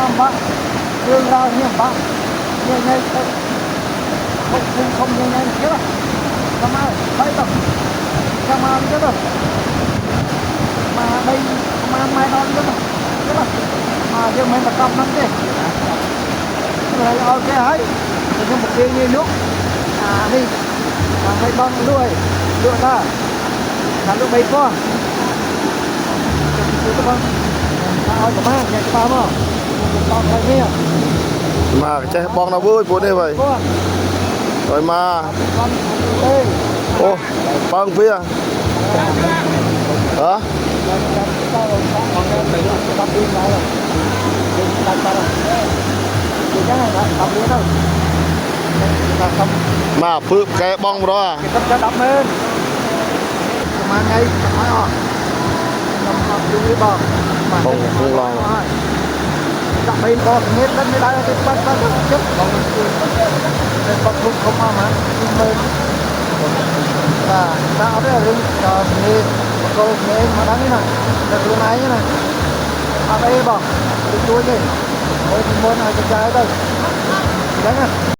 nằm bác đường ra như bác như ngay không như ngay kia rồi làm ai thấy đâu làm ăn chứ đâu mà đây mà mai non chứ đâu chứ đâu mà giờ mình là cầm năm đi rồi ok ấy thì một kia như nước đi mà hay băng đuôi lựa ra là lúc bay qua các bạn ơi các bạn nhảy vào mà con này kia mà cái bong nó vui buồn đi vậy rồi mà ô băng phía hả mà phượt cái bong đó à cái đập lên mà ngay nói à nằm dưới cái bờ mà không lo đập bên con hết đất mới đá cái bắt chết còn nên bắt không mà bên và sao đấy là rừng nghề câu nghề mà đáng như này là từ này như này ở đây bờ đuôi đi ôi muốn ai cái trái đâu đấy nè